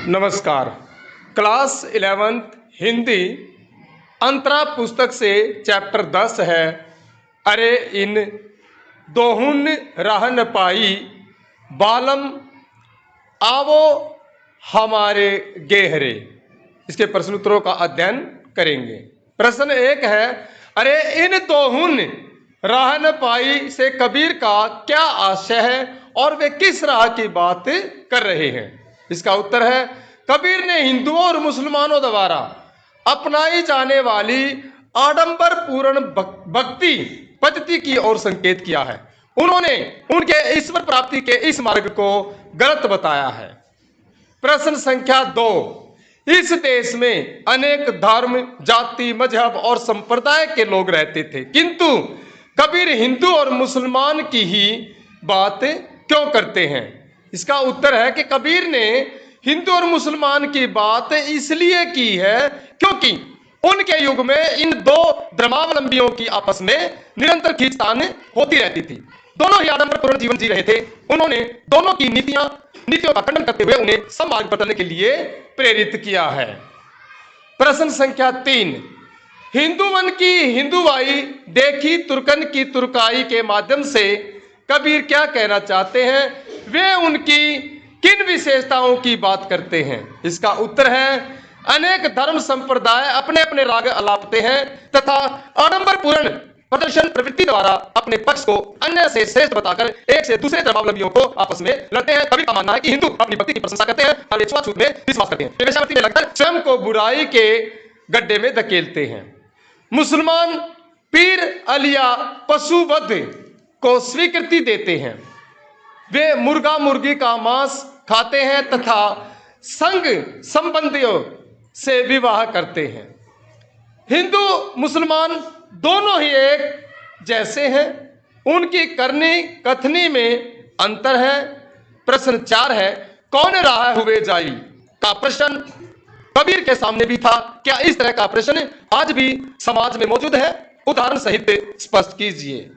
नमस्कार। Class 11th Hindi अंतरा पुस्तक से चैप्टर 10 है। अरे इन दोहुन राह न पाई बालम आवो हमारे गेहरे। इसके प्रश्नोत्तरों का अध्ययन करेंगे। प्रश्न 1 है, अरे इन दोहुन राह न पाई से कबीर का क्या आशय है और वे किस राह की बात कर रहे हैं। इसका उत्तर है, कबीर ने हिंदुओं और मुसलमानों द्वारा अपनाई जाने वाली आडंबर पूर्ण भक्ति पद्धति की ओर संकेत किया है। उन्होंने उनके ईश्वर प्राप्ति के इस मार्ग को गलत बताया है। प्रश्न संख्या 2, इस देश में अनेक धर्म, जाति, मजहब और संप्रदाय के लोग रहते थे, किंतु कबीर हिंदू और मुसलमान की ही बात क्यों करते हैं। इसका उत्तर है कि कबीर ने हिंदू और मुसलमान की बात इसलिए की है क्योंकि उनके युग में इन दो धर्मावलंबियों की आपस में निरंतर खींचतान होती रहती थी। दोनों ही आडंबरपूर्ण जीवन जी रहे थे। उन्होंने दोनों की नीतियों का खंडन करते हुए उन्हें सन्मार्ग पर चलने के लिए प्रेरित किया है। प्रश्न संख्या 3, हिंदू मन की हिंदुवाई देखी तुर्कन की तुर्काई के माध्यम से कबीर क्या कहना चाहते हैं, वे उनकी किन विशेषताओं की बात करते हैं। इसका उत्तर है, अनेक धर्म संप्रदाय अपने अपने राग अलापते हैं तथा आडंबरपूर्ण प्रदर्शन प्रवृत्ति द्वारा अपने पक्ष को अन्य से श्रेष्ठ बताकर एक से दूसरे धर्मावलंबियों को आपस में लड़ते हैं। कबीर का मानना है कि हिंदू अपनी भक्ति की प्रशंसा करते हैं और छुआछूत में विश्वास करते हैं। वे वेश्यावृत्ति में लगकर स्वयं को बुराई के गड्ढे में धकेलते हैं। मुसलमान पीर अलिया पशुवध को स्वीकृति देते हैं। वे मुर्गा मुर्गी का मांस खाते हैं तथा संग संबंधियों से विवाह करते हैं। हिंदू मुसलमान दोनों ही एक जैसे हैं, उनकी करनी कथनी में अंतर है। प्रश्न 4 है, कौन राह हुए जाई का प्रश्न कबीर के सामने भी था। क्या इस तरह का प्रश्न आज भी समाज में मौजूद है? उदाहरण सहित स्पष्ट कीजिए।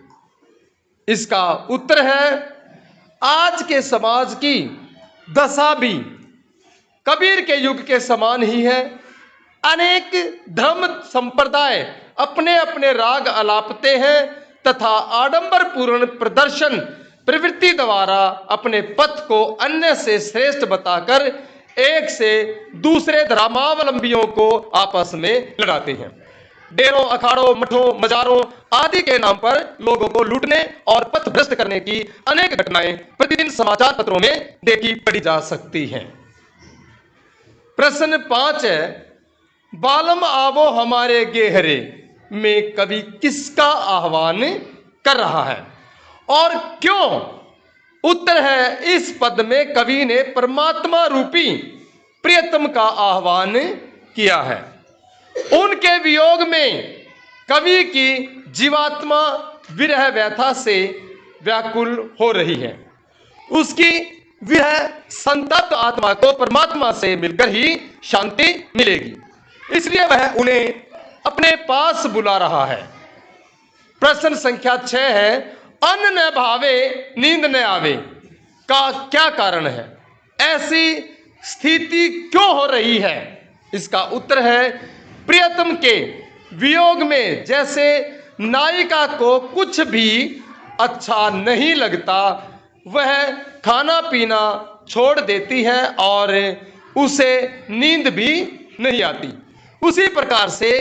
इसका उत्तर है, आज के समाज की दशा भी कबीर के युग के समान ही है। अनेक धर्म संप्रदाय अपने अपने राग अलापते हैं तथा आडंबरपूर्ण प्रदर्शन प्रवृत्ति द्वारा अपने पथ को अन्य से श्रेष्ठ बताकर एक से दूसरे धर्मावलंबियों को आपस में लड़ाते हैं। डेरों, अखाड़ों, मठों, मजारों आदि के नाम पर लोगों को लूटने और पथ भ्रष्ट करने की अनेक घटनाएं प्रतिदिन समाचार पत्रों में देखी पढ़ी जा सकती हैं। प्रश्न 5 है, बालम आवो हमारे गेहरे में कवि किसका आह्वान कर रहा है और क्यों? उत्तर है, इस पद में कवि ने परमात्मा रूपी प्रियतम का आह्वान किया है। उनके वियोग में कवि की जीवात्मा विरह व्यथा से व्याकुल हो रही है। उसकी विरह संतप्त आत्मा को परमात्मा से मिलकर ही शांति मिलेगी, इसलिए वह उन्हें अपने पास बुला रहा है। प्रश्न संख्या 6 है, अन्न न भावे नींद न आवे का क्या कारण है? ऐसी स्थिति क्यों हो रही है? इसका उत्तर है, प्रियतम के वियोग में जैसे नायिका को कुछ भी अच्छा नहीं लगता, वह खाना पीना छोड़ देती है और उसे नींद भी नहीं आती, उसी प्रकार से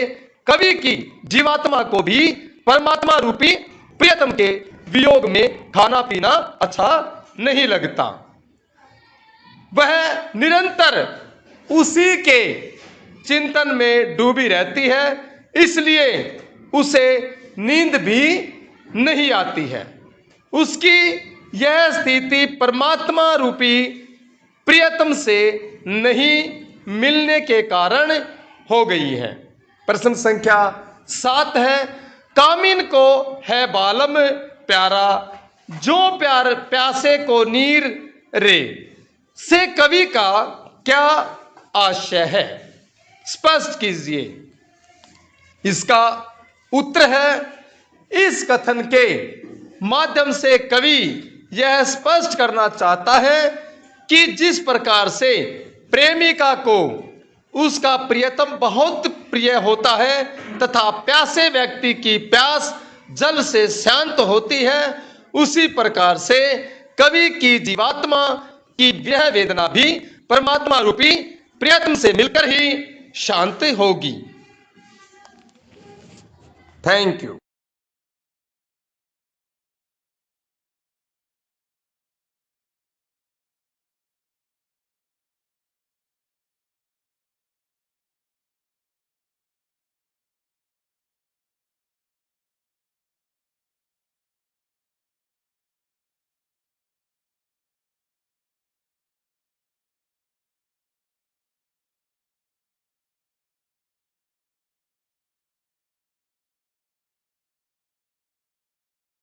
कवि की जीवात्मा को भी परमात्मा रूपी प्रियतम के वियोग में खाना पीना अच्छा नहीं लगता। वह निरंतर उसी के चिंतन में डूबी रहती है, इसलिए उसे नींद भी नहीं आती है। उसकी यह स्थिति परमात्मा रूपी प्रियतम से नहीं मिलने के कारण हो गई है। प्रश्न संख्या 7 है, कामिन को है बालम प्यारा जो प्यार प्यासे को नीर रे से कवि का क्या आशय है? स्पष्ट कीजिए। इसका उत्तर है, इस कथन के माध्यम से कवि यह स्पष्ट करना चाहता है कि जिस प्रकार से प्रेमिका को उसका प्रियतम बहुत प्रिय होता है तथा प्यासे व्यक्ति की प्यास जल से शांत होती है, उसी प्रकार से कवि की जीवात्मा की विरह वेदना भी परमात्मा रूपी प्रियतम से मिलकर ही शांत होगी। Thank you.